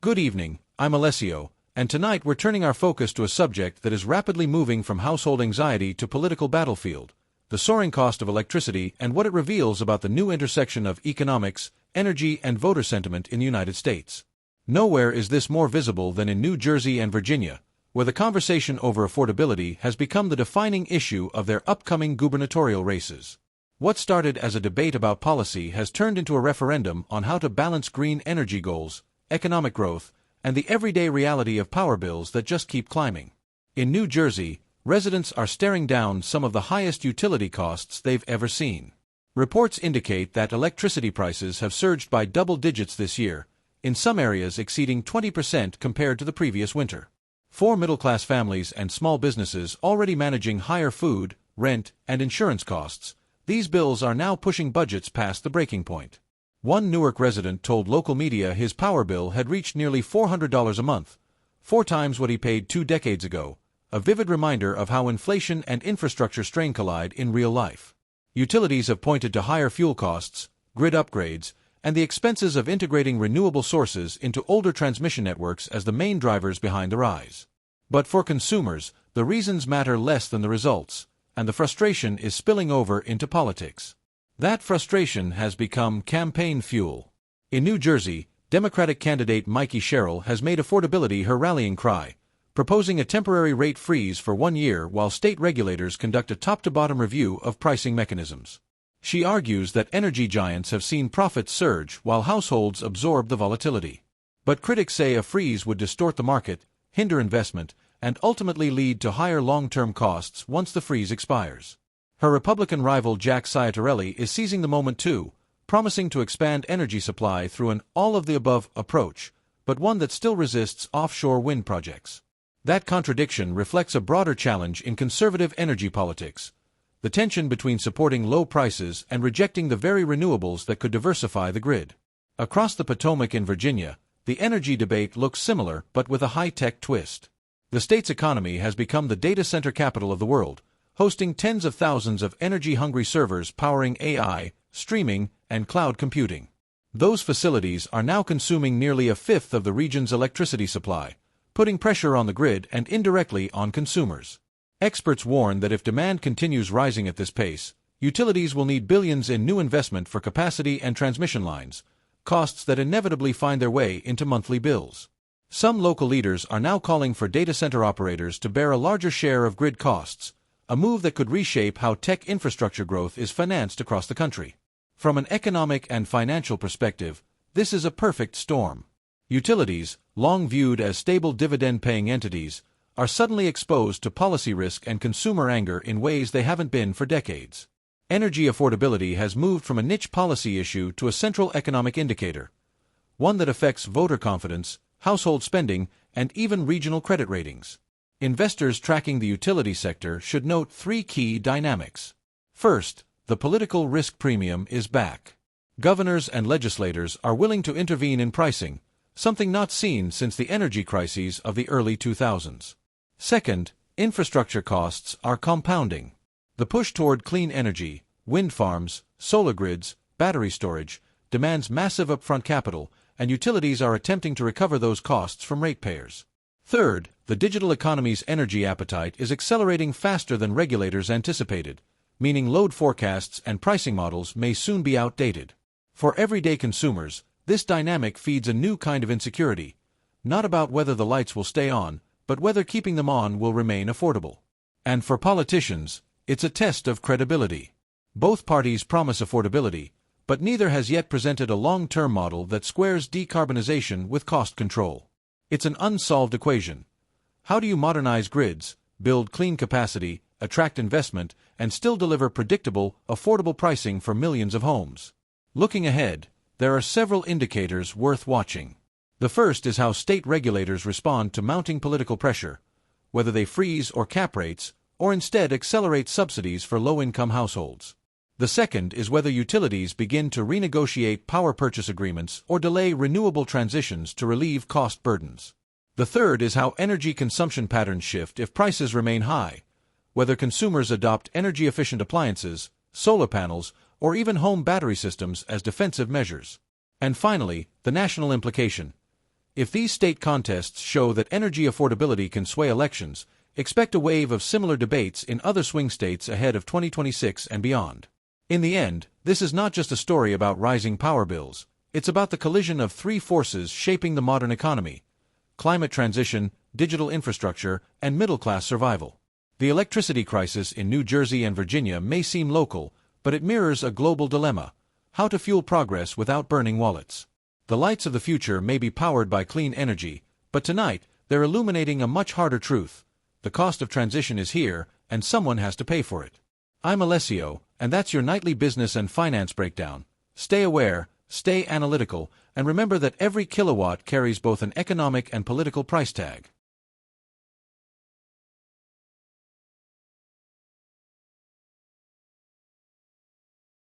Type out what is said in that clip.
Good evening, I'm Alessio, and tonight we're turning our focus to a subject that is rapidly moving from household anxiety to political battlefield: the soaring cost of electricity and what it reveals about the new intersection of economics, energy, and voter sentiment in the United States. Nowhere is this more visible than in New Jersey and Virginia, where the conversation over affordability has become the defining issue of their upcoming gubernatorial races. What started as a debate about policy has turned into a referendum on how to balance green energy goals, economic growth, and the everyday reality of power bills that just keep climbing. In New Jersey, residents are staring down some of the highest utility costs they've ever seen. Reports indicate that electricity prices have surged by double digits this year, in some areas exceeding 20% compared to the previous winter. For middle-class families and small businesses already managing higher food, rent, and insurance costs, these bills are now pushing budgets past the breaking point. One Newark resident told local media his power bill had reached nearly $400 a month, 4 times what he paid 2 decades ago, a vivid reminder of how inflation and infrastructure strain collide in real life. Utilities have pointed to higher fuel costs, grid upgrades, and the expenses of integrating renewable sources into older transmission networks as the main drivers behind the rise. But for consumers, the reasons matter less than the results, and the frustration is spilling over into politics. That frustration has become campaign fuel. In New Jersey, Democratic candidate Mikey Sherrill has made affordability her rallying cry, proposing a temporary rate freeze for 1 year while state regulators conduct a top-to-bottom review of pricing mechanisms. She argues that energy giants have seen profits surge while households absorb the volatility. But critics say a freeze would distort the market, hinder investment, and ultimately lead to higher long-term costs once the freeze expires. Her Republican rival Jack Ciattarelli is seizing the moment too, promising to expand energy supply through an all-of-the-above approach, but one that still resists offshore wind projects. That contradiction reflects a broader challenge in conservative energy politics: the tension between supporting low prices and rejecting the very renewables that could diversify the grid. Across the Potomac in Virginia, the energy debate looks similar but with a high-tech twist. The state's economy has become the data center capital of the world, hosting tens of thousands of energy-hungry servers powering AI, streaming, and cloud computing. Those facilities are now consuming nearly a fifth of the region's electricity supply, putting pressure on the grid and indirectly on consumers. Experts warn that if demand continues rising at this pace, utilities will need billions in new investment for capacity and transmission lines, costs that inevitably find their way into monthly bills. Some local leaders are now calling for data center operators to bear a larger share of grid costs, a move that could reshape how tech infrastructure growth is financed across the country. From an economic and financial perspective, this is a perfect storm. Utilities, long viewed as stable dividend-paying entities, are suddenly exposed to policy risk and consumer anger in ways they haven't been for decades. Energy affordability has moved from a niche policy issue to a central economic indicator, one that affects voter confidence, household spending, and even regional credit ratings. Investors tracking the utility sector should note 3 key dynamics. First, the political risk premium is back. Governors and legislators are willing to intervene in pricing, something not seen since the energy crises of the early 2000s. Second, infrastructure costs are compounding. The push toward clean energy, wind farms, solar grids, battery storage, demands massive upfront capital, and utilities are attempting to recover those costs from ratepayers. Third, the digital economy's energy appetite is accelerating faster than regulators anticipated, meaning load forecasts and pricing models may soon be outdated. For everyday consumers, this dynamic feeds a new kind of insecurity, not about whether the lights will stay on, but whether keeping them on will remain affordable. And for politicians, it's a test of credibility. Both parties promise affordability, but neither has yet presented a long-term model that squares decarbonization with cost control. It's an unsolved equation. How do you modernize grids, build clean capacity, attract investment, and still deliver predictable, affordable pricing for millions of homes? Looking ahead, there are several indicators worth watching. The first is how state regulators respond to mounting political pressure, whether they freeze or cap rates, or instead accelerate subsidies for low-income households. The second is whether utilities begin to renegotiate power purchase agreements or delay renewable transitions to relieve cost burdens. The third is how energy consumption patterns shift if prices remain high, whether consumers adopt energy-efficient appliances, solar panels, or even home battery systems as defensive measures. And finally, the national implication. If these state contests show that energy affordability can sway elections, expect a wave of similar debates in other swing states ahead of 2026 and beyond. In the end, this is not just a story about rising power bills, it's about the collision of three forces shaping the modern economy: climate transition, digital infrastructure, and middle-class survival. The electricity crisis in New Jersey and Virginia may seem local, but it mirrors a global dilemma: how to fuel progress without burning wallets. The lights of the future may be powered by clean energy, but tonight, they're illuminating a much harder truth: the cost of transition is here, and someone has to pay for it. I'm Alessio, and that's your nightly business and finance breakdown. Stay aware, stay analytical, and remember that every kilowatt carries both an economic and political price tag.